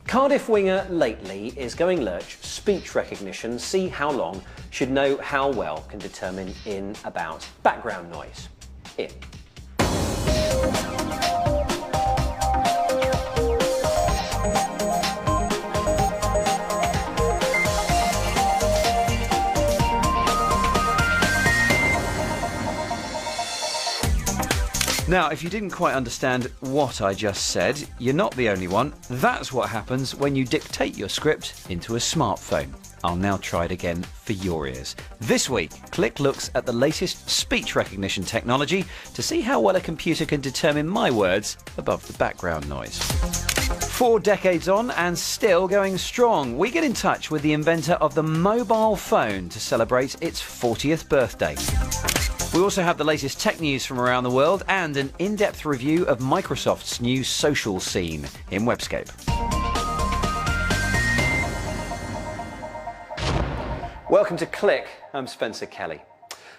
Cardiff winger Lately is going lurch speech recognition. See how long, should know how well, can determine in about background noise. Here. Now, if you didn't quite understand what I just said, you're not the only one. That's what happens when you dictate your script into a smartphone. I'll now try it again for your ears. This week, Click looks at the latest speech recognition technology to see how well a computer can determine my words above the background noise. 4 decades on and still going strong, we get in touch with the inventor of the mobile phone to celebrate its 40th birthday. We also have the latest tech news from around the world and an in-depth review of Microsoft's new social scene in Webscape. Welcome to Click, I'm Spencer Kelly.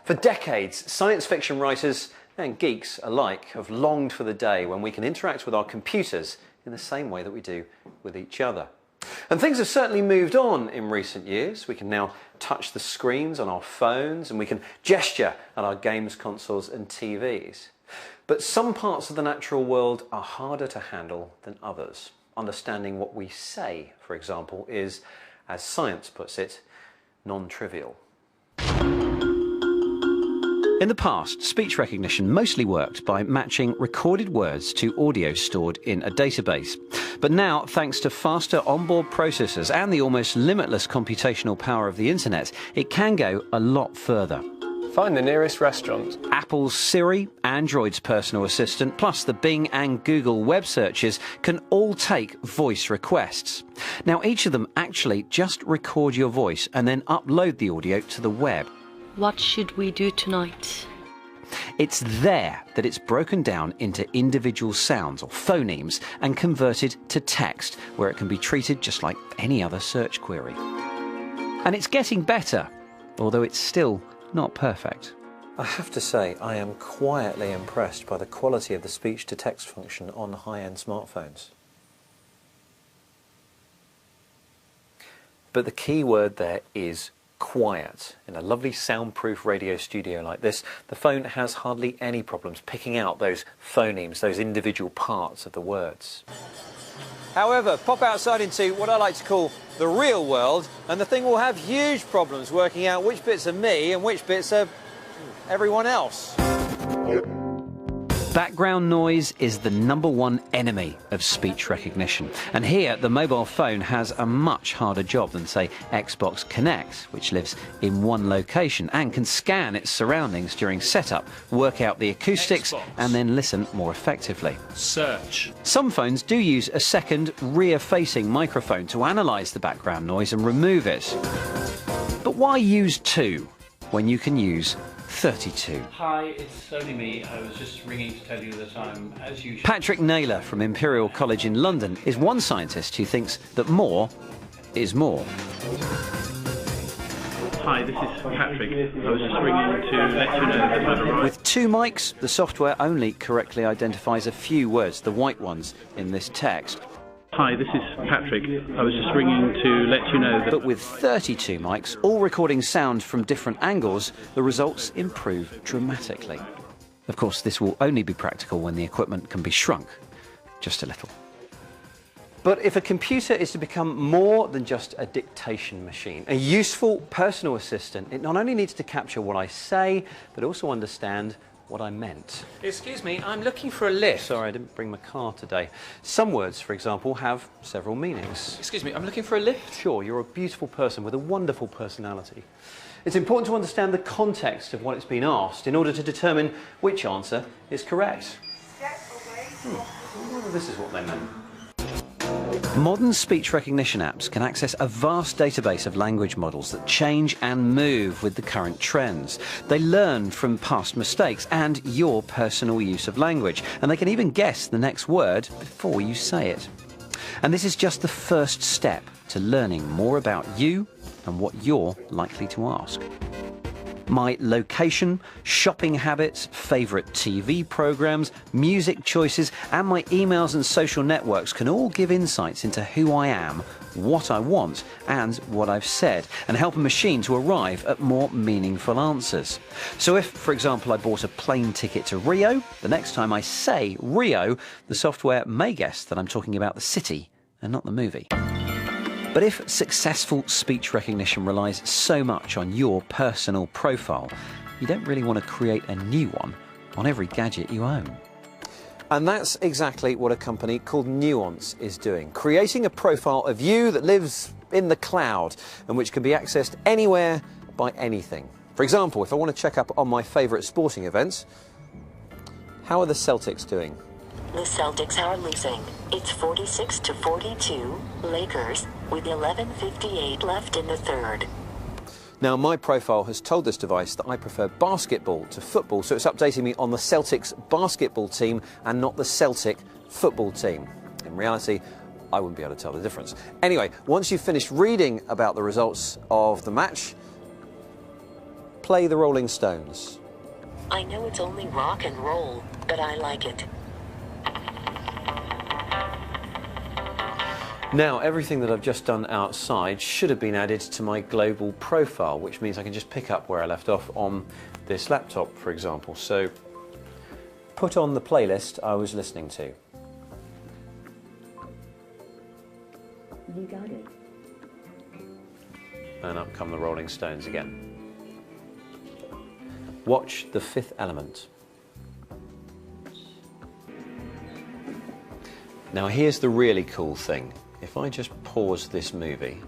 For decades, science fiction writers and geeks alike have longed for the day when we can interact with our computers in the same way that we do with each other. And things have certainly moved on in recent years. We can now touch the screens on our phones and we can gesture at our games consoles and TVs. But some parts of the natural world are harder to handle than others. Understanding what we say, for example, is, as science puts it, non-trivial. In the past, speech recognition mostly worked by matching recorded words to audio stored in a database. But now, thanks to faster onboard processors and the almost limitless computational power of the internet, it can go a lot further. Find the nearest restaurant. Apple's Siri, Android's personal assistant, plus the Bing and Google web searches can all take voice requests. Now, each of them actually just record your voice and then upload the audio to the web. What should we do tonight? It's there that it's broken down into individual sounds or phonemes and converted to text, where it can be treated just like any other search query. And it's getting better, although it's still not perfect. I have to say, I am quietly impressed by the quality of the speech-to-text function on high-end smartphones. But the key word there is quiet. In a lovely soundproof radio studio like this, the phone has hardly any problems picking out those phonemes, those individual parts of the words. However, pop outside into what I like to call the real world, and the thing will have huge problems working out which bits are me and which bits are everyone else. Background noise is the #1 enemy of speech recognition. And here, the mobile phone has a much harder job than, say, Xbox Kinect, which lives in one location and can scan its surroundings during setup, work out the acoustics, and then listen more effectively. Search. Some phones do use a second rear-facing microphone to analyse the background noise and remove it. But why use 2 when you can use 32? Hi, it's only me. I was just ringing to tell you that I'm, as usual... Patrick Naylor from Imperial College in London is one scientist who thinks that more is more. Hi, this is Patrick. I was just ringing to let you know that I've arrived. With 2 mics, the software only correctly identifies a few words, the white ones, in this text. Hi, this is Patrick. I was just ringing to let you know that... But with 32 mics, all recording sound from different angles, the results improve dramatically. Of course, this will only be practical when the equipment can be shrunk just a little. But if a computer is to become more than just a dictation machine, a useful personal assistant, it not only needs to capture what I say, but also understand what I meant. Excuse me, I'm looking for a lift. Sorry, I didn't bring my car today. Some words, for example, have several meanings. Excuse me, I'm looking for a lift. Sure, you're a beautiful person with a wonderful personality. It's important to understand the context of what it's been asked in order to determine which answer is correct. I wonder if this is what they meant. Modern speech recognition apps can access a vast database of language models that change and move with the current trends. They learn from past mistakes and your personal use of language, and they can even guess the next word before you say it. And this is just the first step to learning more about you and what you're likely to ask. My location, shopping habits, favourite TV programmes, music choices and my emails and social networks can all give insights into who I am, what I want and what I've said, and help a machine to arrive at more meaningful answers. So if, for example, I bought a plane ticket to Rio, the next time I say Rio, the software may guess that I'm talking about the city and not the movie. But if successful speech recognition relies so much on your personal profile, you don't really want to create a new one on every gadget you own. And that's exactly what a company called Nuance is doing, creating a profile of you that lives in the cloud and which can be accessed anywhere by anything. For example, if I want to check up on my favourite sporting events, how are the Celtics doing? The Celtics are losing. It's 46-42, Lakers, with 11:58 left in the third. Now, my profile has told this device that I prefer basketball to football, so it's updating me on the Celtics basketball team and not the Celtic football team. In reality, I wouldn't be able to tell the difference. Anyway, once you've finished reading about the results of the match, play the Rolling Stones. I know it's only rock and roll, but I like it. Now, everything that I've just done outside should have been added to my global profile, which means I can just pick up where I left off on this laptop, for example. So, put on the playlist I was listening to. You got it. And up come the Rolling Stones again. Watch The Fifth Element. Now, here's the really cool thing. If I just pause this movie,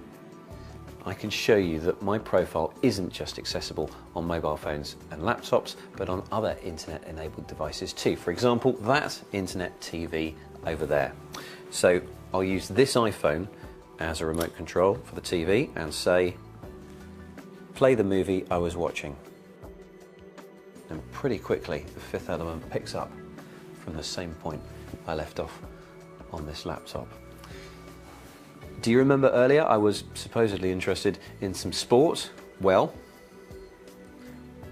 I can show you that my profile isn't just accessible on mobile phones and laptops, but on other internet-enabled devices too. For example, that internet TV over there. So I'll use this iPhone as a remote control for the TV and say, play the movie I was watching. And pretty quickly, The Fifth Element picks up from the same point I left off on this laptop. Do you remember earlier I was supposedly interested in some sport? Well,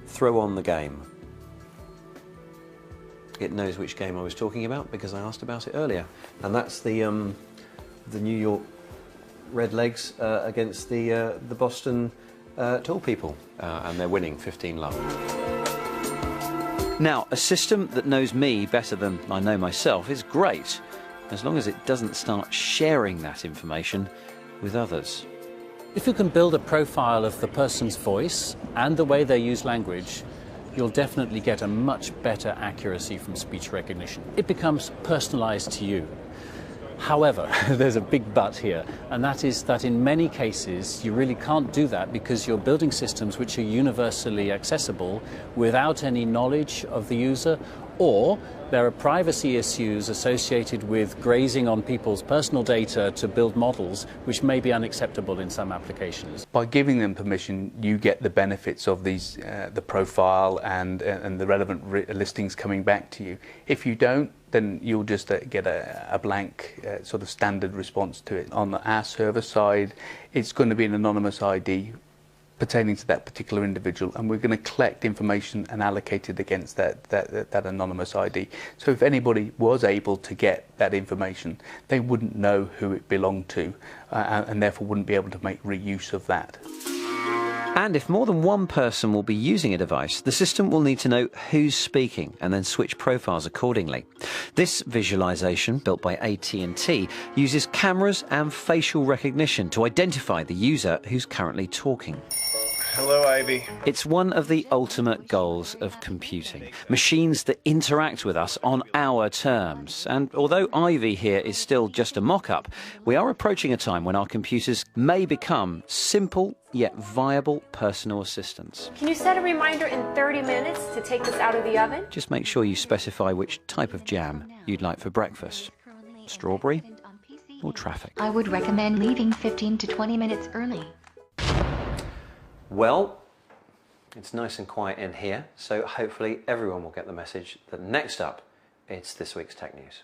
throw on the game. It knows which game I was talking about because I asked about it earlier. And that's the New York Redlegs against the Boston Tall People. And they're winning 15-love. Now, a system that knows me better than I know myself is great, as long as it doesn't start sharing that information with others. If you can build a profile of the person's voice and the way they use language, you'll definitely get a much better accuracy from speech recognition. It becomes personalized to you. However, there's a big but here, and that is that in many cases you really can't do that because you're building systems which are universally accessible without any knowledge of the user, or there are privacy issues associated with grazing on people's personal data to build models which may be unacceptable in some applications. By giving them permission, you get the benefits of these, the profile and the relevant listings coming back to you. If you don't, then you'll just get a blank sort of standard response to it. On our server side, it's going to be an anonymous ID pertaining to that particular individual, and we're going to collect information and allocate it against that anonymous ID. So if anybody was able to get that information, they wouldn't know who it belonged to, and therefore wouldn't be able to make reuse of that. And if more than one person will be using a device, the system will need to know who's speaking and then switch profiles accordingly. This visualization, built by AT&T, uses cameras and facial recognition to identify the user who's currently talking. Hello, Ivy. It's one of the ultimate goals of computing. Machines that interact with us on our terms. And although Ivy here is still just a mock-up, we are approaching a time when our computers may become simple yet viable personal assistants. Can you set a reminder in 30 minutes to take this out of the oven? Just make sure you specify which type of jam you'd like for breakfast. Strawberry or traffic? I would recommend leaving 15 to 20 minutes early. Well, it's nice and quiet in here, so hopefully everyone will get the message that next up, it's this week's Tech News.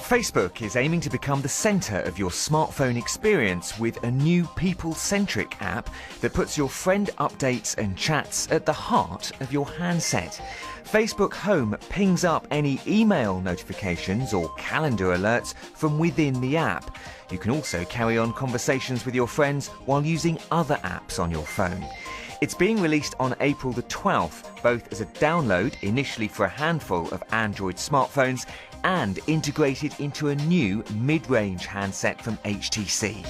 Facebook is aiming to become the centre of your smartphone experience with a new people-centric app that puts your friend updates and chats at the heart of your handset. Facebook Home pings up any email notifications or calendar alerts from within the app. You can also carry on conversations with your friends while using other apps on your phone. It's being released on April the 12th, both as a download initially for a handful of Android smartphones and integrated into a new mid-range handset from HTC.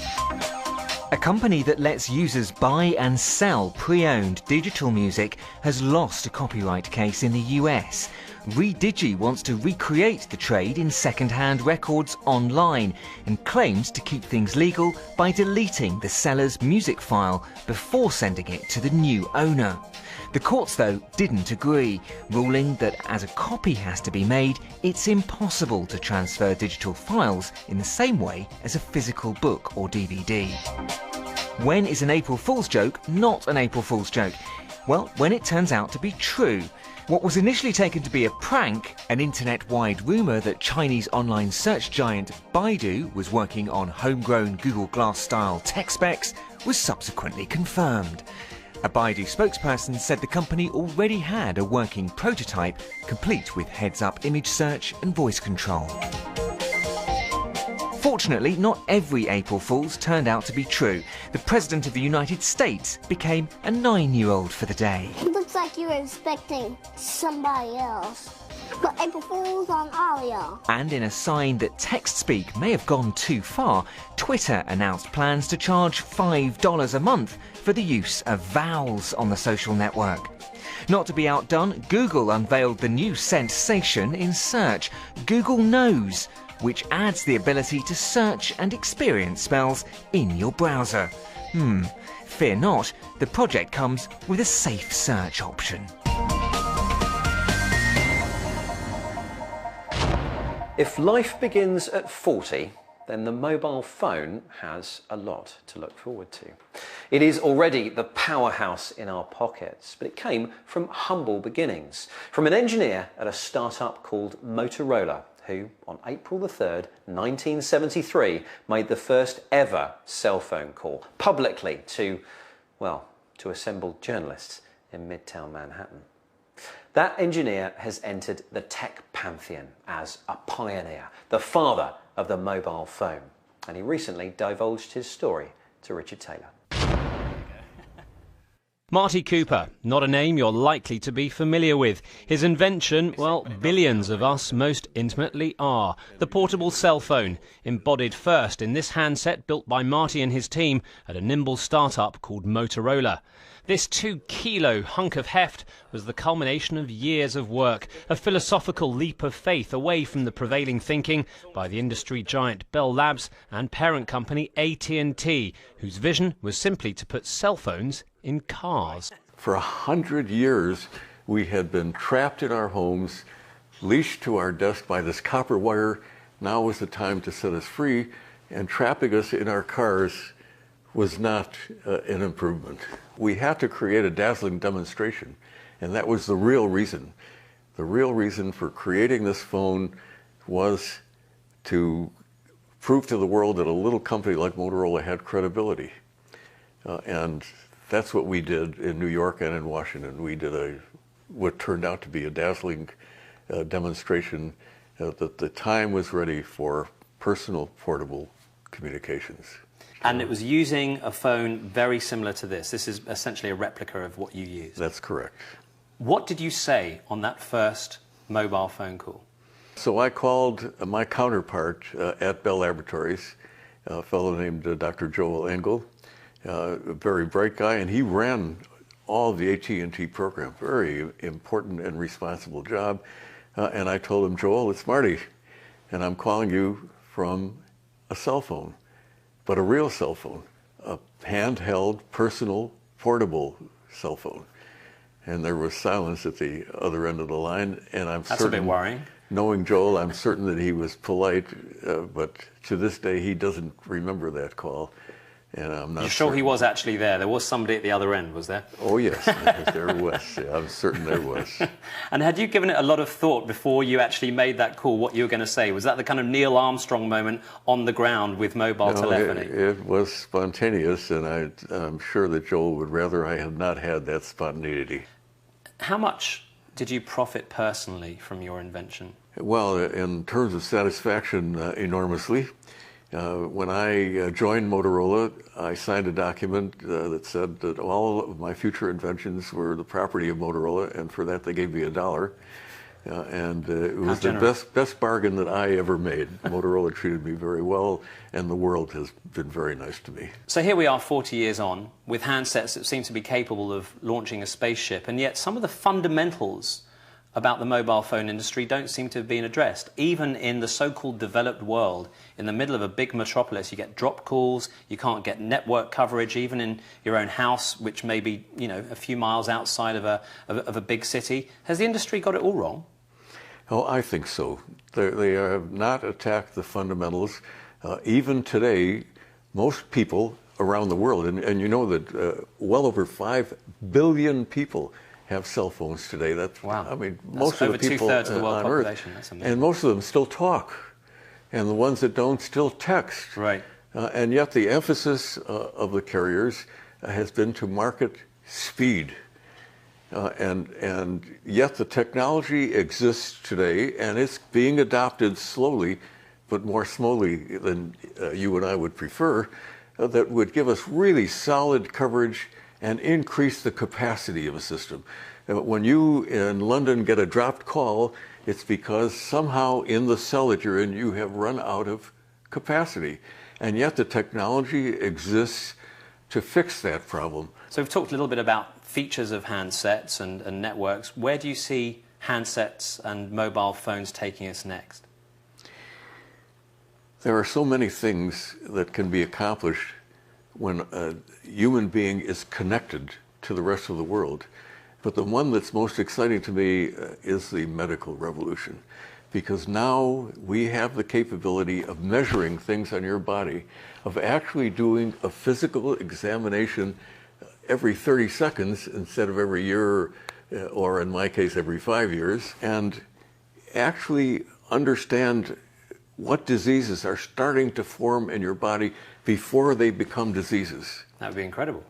A company that lets users buy and sell pre-owned digital music has lost a copyright case in the US. Redigi wants to recreate the trade in second-hand records online and claims to keep things legal by deleting the seller's music file before sending it to the new owner. The courts, though, didn't agree, ruling that as a copy has to be made, it's impossible to transfer digital files in the same way as a physical book or DVD. When is an April Fool's joke not an April Fool's joke? Well, when it turns out to be true. What was initially taken to be a prank, an internet-wide rumour that Chinese online search giant Baidu was working on homegrown Google Glass-style tech specs, was subsequently confirmed. A Baidu spokesperson said the company already had a working prototype, complete with heads-up image search and voice control. Fortunately, not every April Fool's turned out to be true. The President of the United States became a 9-year-old for the day. It looks like you were expecting somebody else. But April Fool's on Alia. And in a sign that text speak may have gone too far, Twitter announced plans to charge $5 a month for the use of vowels on the social network. Not to be outdone, Google unveiled the new sensation in search, Google Knows, which adds the ability to search and experience spells in your browser. Fear not, the project comes with a safe search option. If life begins at 40, then the mobile phone has a lot to look forward to. It is already the powerhouse in our pockets, but it came from humble beginnings, from an engineer at a startup called Motorola, who, on April the 3rd, 1973, made the first ever cell phone call publicly to assembled journalists in Midtown Manhattan. That engineer has entered the tech pantheon as a pioneer, the father of the mobile phone, and he recently divulged his story to Richard Taylor. Marty Cooper, not a name you're likely to be familiar with. His invention, well, billions of us most intimately are. The portable cell phone, embodied first in this handset built by Marty and his team at a nimble startup called Motorola. This 2-kilo hunk of heft was the culmination of years of work, a philosophical leap of faith away from the prevailing thinking by the industry giant Bell Labs and parent company AT&T, whose vision was simply to put cell phones in cars. For 100 years, we had been trapped in our homes, leashed to our desk by this copper wire. Now was the time to set us free, and trapping us in our cars was not an improvement. We had to create a dazzling demonstration, and that was the real reason. The real reason for creating this phone was to prove to the world that a little company like Motorola had credibility. And that's what we did in New York and in Washington. We did what turned out to be a dazzling demonstration that the time was ready for personal portable communications. And it was using a phone very similar to this. This is essentially a replica of what you used. That's correct. What did you say on that first mobile phone call? So I called my counterpart at Bell Laboratories, a fellow named Dr. Joel Engel, a very bright guy, and he ran all of the AT&T program. Very important and responsible job. And I told him, Joel, it's Marty, and I'm calling you from a cell phone. But a real cell phone, a handheld, personal, portable cell phone. And there was silence at the other end of the line, and I'm certain, that's a bit worrying. Knowing Joel, I'm certain that he was polite, but to this day he doesn't remember that call. And I'm not You're sure he was actually there? There was somebody at the other end, was there? Oh, yes, there was. Yeah, I'm certain there was. And had you given it a lot of thought before you actually made that call, what you were going to say? Was that the kind of Neil Armstrong moment on the ground with mobile telephony? It was spontaneous, and I'm sure that Joel would rather I had not had that spontaneity. How much did you profit personally from your invention? Well, in terms of satisfaction, enormously. When I joined Motorola, I signed a document that said that all of my future inventions were the property of Motorola, and for that they gave me $1. And it was the best bargain that I ever made. Motorola treated me very well, and the world has been very nice to me. So here we are 40 years on, with handsets that seem to be capable of launching a spaceship, and yet some of the fundamentals about the mobile phone industry don't seem to have been addressed. Even in the so-called developed world, in the middle of a big metropolis, you get drop calls, you can't get network coverage, even in your own house, which may be, you know, a few miles outside of a big city. Has the industry got it all wrong? Oh, I think so. They have not attacked the fundamentals. Even today, most people around the world, and you know that well over 5 billion people have cell phones today. Wow. I mean, That's most of the people over 2/3 of the world on population. Earth, That's amazing. and most of them still talk, and the ones that don't still text. Right. And yet the emphasis of the carriers has been to market speed. And yet the technology exists today, and it's being adopted slowly, but more slowly than you and I would prefer, that would give us really solid coverage and increase the capacity of a system. When you in London get a dropped call, it's because somehow in the cell that you're in, you have run out of capacity. And yet the technology exists to fix that problem. So we've talked a little bit about features of handsets and networks. Where do you see handsets and mobile phones taking us next? There are so many things that can be accomplished when a human being is connected to the rest of the world. But the one that's most exciting to me is the medical revolution, because now we have the capability of measuring things on your body, of actually doing a physical examination every 30 seconds instead of every year, or in my case, every 5 years, and actually understand what diseases are starting to form in your body before they become diseases. That would be incredible.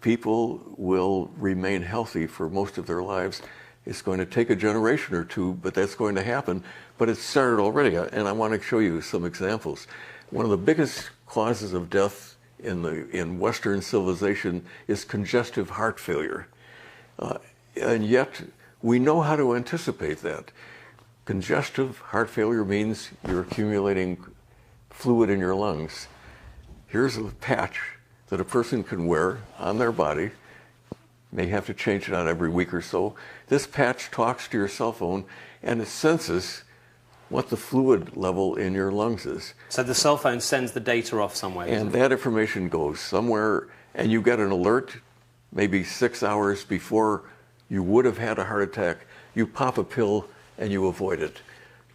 People will remain healthy for most of their lives. It's going to take a generation or two, but that's going to happen. But it's started already, and I want to show you some examples. One of the biggest causes of death in Western civilization is congestive heart failure. And yet, we know how to anticipate that. Congestive heart failure means you're accumulating fluid in your lungs. Here's a patch that a person can wear on their body. May have to change it out every week or so. This patch talks to your cell phone, and it senses what the fluid level in your lungs is. So the cell phone sends the data off somewhere. And that information goes somewhere, and you get an alert maybe 6 hours before you would have had a heart attack. You pop a pill and you avoid it.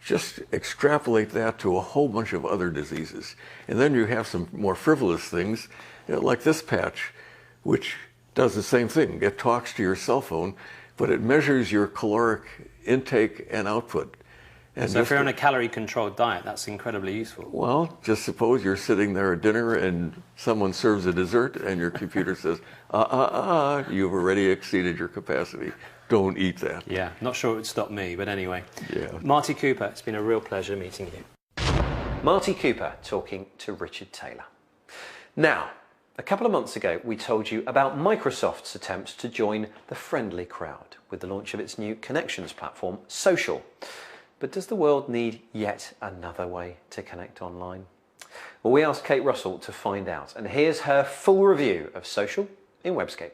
Just extrapolate that to a whole bunch of other diseases. And then you have some more frivolous things, like this patch, which does the same thing. It talks to your cell phone, but it measures your caloric intake and output. And so if you're on a calorie-controlled diet, that's incredibly useful. Well, just suppose you're sitting there at dinner and someone serves a dessert and your computer says, you've already exceeded your capacity. Don't eat that. Yeah, not sure it would stop me, but anyway. Yeah. Marty Cooper, it's been a real pleasure meeting you. Marty Cooper talking to Richard Taylor. Now, a couple of months ago, we told you about Microsoft's attempts to join the friendly crowd with the launch of its new connections platform, Social. But does the world need yet another way to connect online? Well, we asked Kate Russell to find out, and here's her full review of Social in Webscape.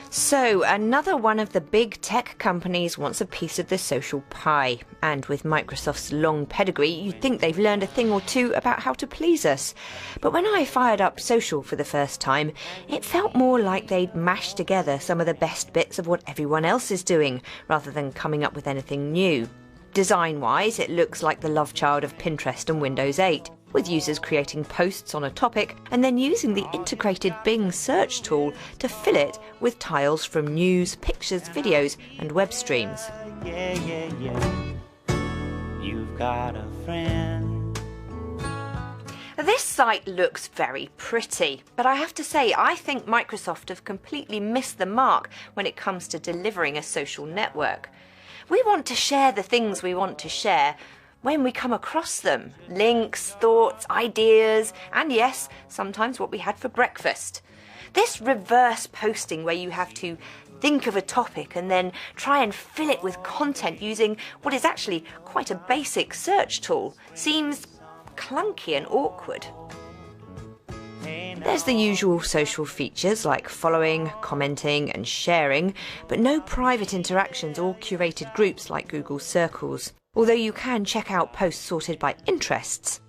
So, another one of the big tech companies wants a piece of the social pie. And with Microsoft's long pedigree, you'd think they've learned a thing or two about how to please us. But when I fired up Social for the first time, it felt more like they'd mashed together some of the best bits of what everyone else is doing, rather than coming up with anything new. Design-wise, it looks like the love child of Pinterest and Windows 8. with users creating posts on a topic and then using the integrated Bing search tool to fill it with tiles from news, pictures, videos and web streams. You've got a friend. This site looks very pretty, but I have to say I think Microsoft have completely missed the mark when it comes to delivering a social network. We want to share the things we want to share when we come across them. Links, thoughts, ideas, and yes, sometimes what we had for breakfast. This reverse posting where you have to think of a topic and then try and fill it with content using what is actually quite a basic search tool seems clunky and awkward. There's the usual social features like following, commenting and sharing, but no private interactions or curated groups like Google Circles, although you can check out posts sorted by interests.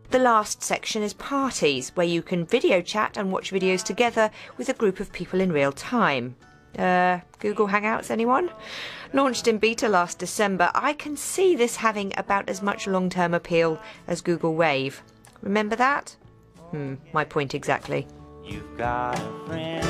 The last section is parties, where you can video chat and watch videos together with a group of people in real time. Google Hangouts, anyone? Launched in beta last December, I can see this having about as much long-term appeal as Google Wave. Remember that? My point exactly. You've got a friend.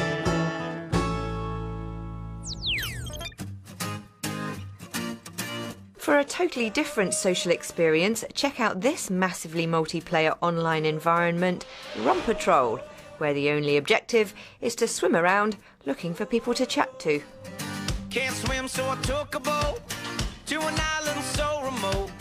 For a totally different social experience, check out this massively multiplayer online environment, Rompatrol, where the only objective is to swim around looking for people to chat to. Can't swim, so I took a boat to an island so remote.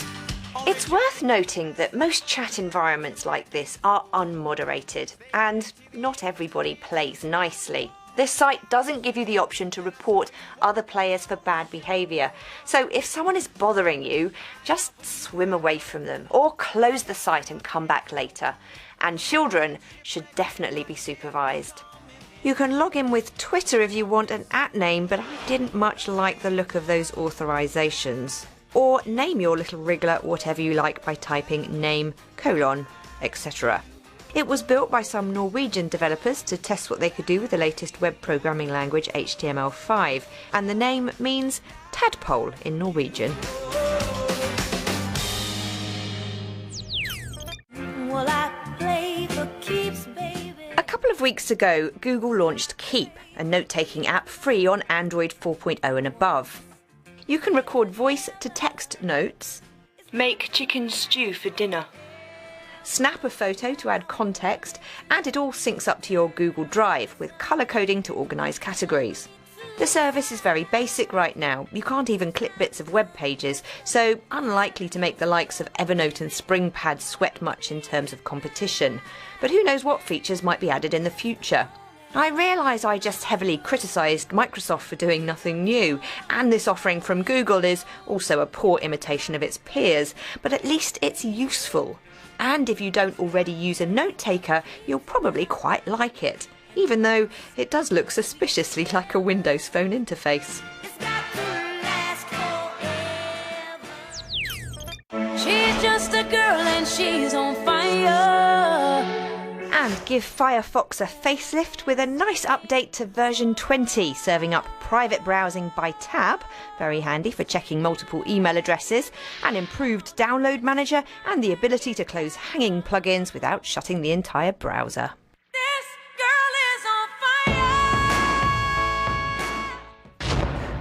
It's worth noting that most chat environments like this are unmoderated, and not everybody plays nicely. This site doesn't give you the option to report other players for bad behaviour, so if someone is bothering you, just swim away from them or close the site and come back later. And children should definitely be supervised. You can log in with Twitter if you want an @name, but I didn't much like the look of those authorisations. Or name your little wriggler whatever you like by typing name, etc. It was built by some Norwegian developers to test what they could do with the latest web programming language HTML5, and the name means tadpole in Norwegian. Well, I play for keeps, baby. A couple of weeks ago, Google launched Keep, a note-taking app free on Android 4.0 and above. You can record voice-to-text notes, Make chicken stew for dinner. snap a photo to add context, and it all syncs up to your Google Drive with colour coding to organise categories. The service is very basic right now. You can't even clip bits of web pages, so unlikely to make the likes of Evernote and SpringPad sweat much in terms of competition. But who knows what features might be added in the future. I realise I just heavily criticised Microsoft for doing nothing new, and this offering from Google is also a poor imitation of its peers, but at least it's useful. And if you don't already use a note taker, you'll probably quite like it, even though it does look suspiciously like a Windows Phone interface. She's just a girl and she's on fire. And give Firefox a facelift with a nice update to version 20, serving up private browsing by tab, very handy for checking multiple email addresses, an improved download manager, and the ability to close hanging plugins without shutting the entire browser.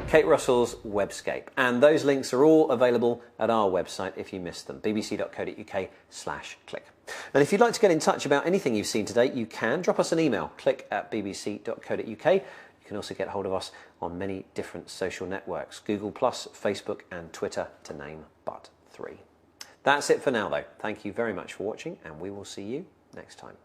Kate Russell's Webscape, and those links are all available at our website if you missed them, bbc.co.uk/click. And if you'd like to get in touch about anything you've seen today, you can drop us an email, click@bbc.co.uk. You can also get hold of us on many different social networks, Google+, Facebook and Twitter, to name but 3. That's it for now though. Thank you very much for watching, and we will see you next time.